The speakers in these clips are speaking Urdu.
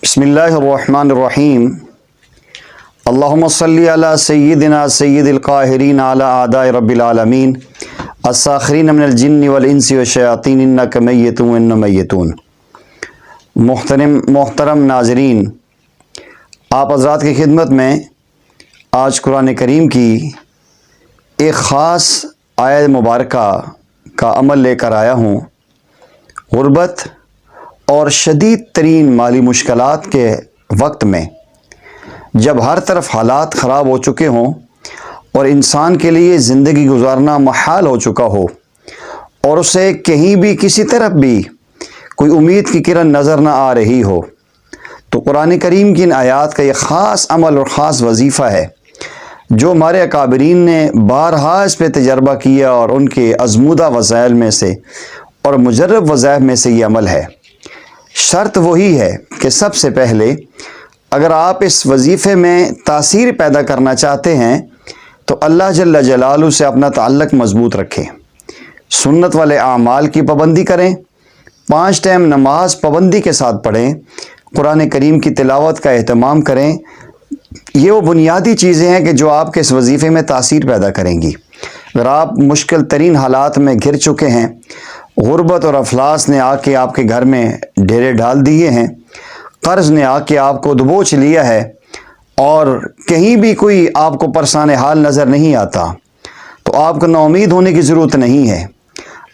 بسم اللہ الرحمن الرحیم اللہم صلی علی سیدنا سید القاہرین علی اعداء رب العالمین الساخرین من الجن والانس والشیاطین انک میت وانہم میتون۔ محترم ناظرین، آپ حضرات کی خدمت میں آج قرآن کریم کی ایک خاص آیت مبارکہ کا عمل لے کر آیا ہوں۔ غربت اور شدید ترین مالی مشکلات کے وقت میں جب ہر طرف حالات خراب ہو چکے ہوں اور انسان کے لیے زندگی گزارنا محال ہو چکا ہو اور اسے کہیں بھی کسی طرف بھی کوئی امید کی کرن نظر نہ آ رہی ہو، تو قرآن کریم کی ان آیات کا یہ خاص عمل اور خاص وظیفہ ہے جو ہمارے اکابرین نے بارہا اس پہ تجربہ کیا، اور ان کے آزمودہ وسائل میں سے اور مجرب وظائف میں سے یہ عمل ہے۔ شرط وہی ہے کہ سب سے پہلے اگر آپ اس وظیفے میں تاثیر پیدا کرنا چاہتے ہیں تو اللہ جل جلالہ سے اپنا تعلق مضبوط رکھیں، سنت والے اعمال کی پابندی کریں، 5 ٹائم نماز پابندی کے ساتھ پڑھیں، قرآن کریم کی تلاوت کا اہتمام کریں۔ یہ وہ بنیادی چیزیں ہیں کہ جو آپ کے اس وظیفے میں تاثیر پیدا کریں گی۔ اگر آپ مشکل ترین حالات میں گھر چکے ہیں، غربت اور افلاس نے آ کے آپ کے گھر میں ڈھیرے ڈال دیے ہیں، قرض نے آ کے آپ کو دبوچ لیا ہے اور کہیں بھی کوئی آپ کو پرسان حال نظر نہیں آتا، تو آپ کو نا امید ہونے کی ضرورت نہیں ہے۔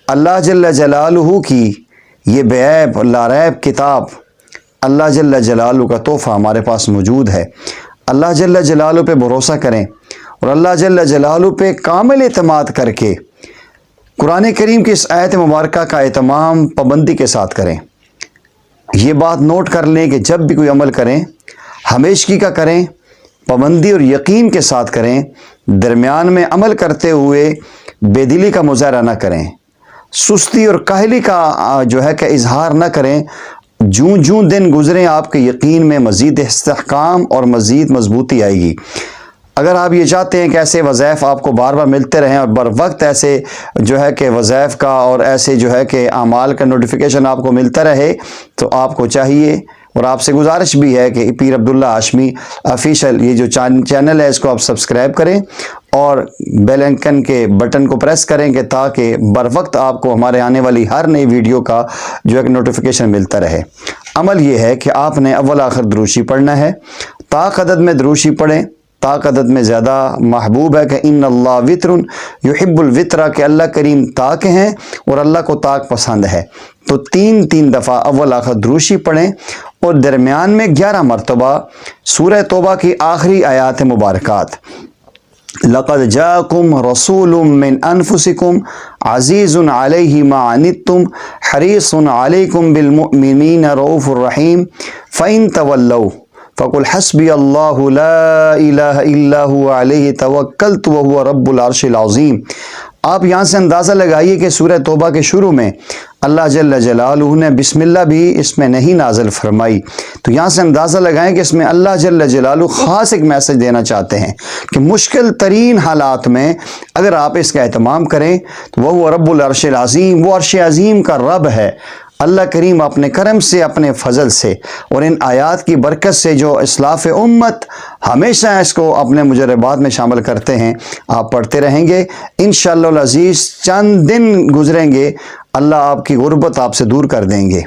اللہ جل جلالہ کی یہ بے عیب لاریب کتاب، اللہ جل جلالہ کا تحفہ ہمارے پاس موجود ہے۔ اللہ جل جلالہ پہ بھروسہ کریں اور اللہ جل جلالہ پہ کامل اعتماد کر کے قرآن کریم کی اس آیت مبارکہ کا اہتمام پابندی کے ساتھ کریں۔ یہ بات نوٹ کر لیں کہ جب بھی کوئی عمل کریں ہمیشگی کا کریں، پابندی اور یقین کے ساتھ کریں، درمیان میں عمل کرتے ہوئے بے دلی کا مظاہرہ نہ کریں، سستی اور کاہلی کا کہ اظہار نہ کریں۔ جوں دن گزریں آپ کے یقین میں مزید استحکام اور مزید مضبوطی آئے گی۔ اگر آپ یہ چاہتے ہیں کہ ایسے وظائف آپ کو بار بار ملتے رہیں اور بر وقت ایسے کہ وظائف کا اور ایسے کہ اعمال کا نوٹیفیکیشن آپ کو ملتا رہے، تو آپ کو چاہیے اور آپ سے گزارش بھی ہے کہ پیر عبداللہ ہاشمی آفیشیل یہ جو چینل ہے اس کو آپ سبسکرائب کریں اور بیل آئیکن کے بٹن کو پریس کریں کہ تاکہ بر وقت آپ کو ہمارے آنے والی ہر نئی ویڈیو کا نوٹیفیکیشن ملتا رہے۔ عمل یہ ہے کہ آپ نے اول آخر دروشی پڑھنا ہے، طاق عدد میں دروشی پڑھیں۔ طاق عدد میں زیادہ محبوب ہے کہ ان اللہ وطر یحب الوطر، کہ اللہ کریم طاق ہیں اور اللہ کو طاق پسند ہے۔ تو 3 دفعہ اول آخر دروشی پڑھیں اور درمیان میں 11 مرتبہ سورہ توبہ کی آخری آیات مبارکات، لقد جاءکم رسول من انفسکم عزیز علیہ ما عنتم حریص علیکم بالمؤمنین رؤوف الرحیم فإن تولوا فقل حسبی اللہ لا الہ الا هو علیہ توکلت وهو رب العرش العظیم۔ آپ یہاں سے اندازہ لگائیے کہ سورہ توبہ کے شروع میں اللہ جل جلالہ نے بسم اللہ بھی اس میں نہیں نازل فرمائی، تو یہاں سے اندازہ لگائیں کہ اس میں اللہ جل جلالہ خاص ایک میسج دینا چاہتے ہیں کہ مشکل ترین حالات میں اگر آپ اس کا اہتمام کریں تو وہ رب العرش العظیم، وہ عرش عظیم کا رب ہے۔ اللہ کریم اپنے کرم سے، اپنے فضل سے اور ان آیات کی برکت سے جو اسلاف امت ہمیشہ اس کو اپنے مجربات میں شامل کرتے ہیں، آپ پڑھتے رہیں گے انشاءاللہ العزیز۔ چند دن گزریں گے، اللہ آپ کی غربت آپ سے دور کر دیں گے،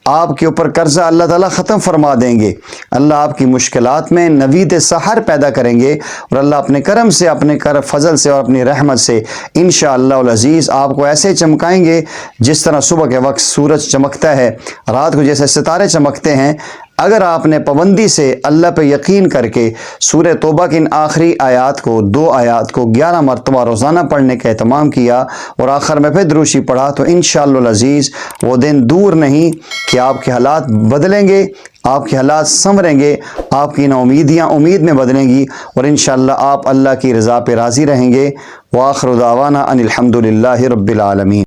آپ کے اوپر قرضہ اللہ تعالیٰ ختم فرما دیں گے، اللہ آپ کی مشکلات میں نوید سحر پیدا کریں گے، اور اللہ اپنے کرم سے، اپنے فضل سے اور اپنی رحمت سے انشاءاللہ العزیز آپ کو ایسے چمکائیں گے جس طرح صبح کے وقت سورج چمکتا ہے، رات کو جیسے ستارے چمکتے ہیں۔ اگر آپ نے پابندی سے اللہ پہ یقین کر کے سورہ توبہ کی ان آخری آیات کو 2 آیات کو 11 مرتبہ روزانہ پڑھنے کا اہتمام کیا اور آخر میں پھر دروشی پڑھا، تو انشاءاللہ العزیز وہ دن دور نہیں کہ آپ کے حالات بدلیں گے، آپ کے حالات سنوریں گے، آپ کی ناامیدیاں امید میں بدلیں گی، اور انشاءاللہ آپ اللہ کی رضا پہ راضی رہیں گے۔ وآخر دعوانا ان الحمد للہ رب العالمین۔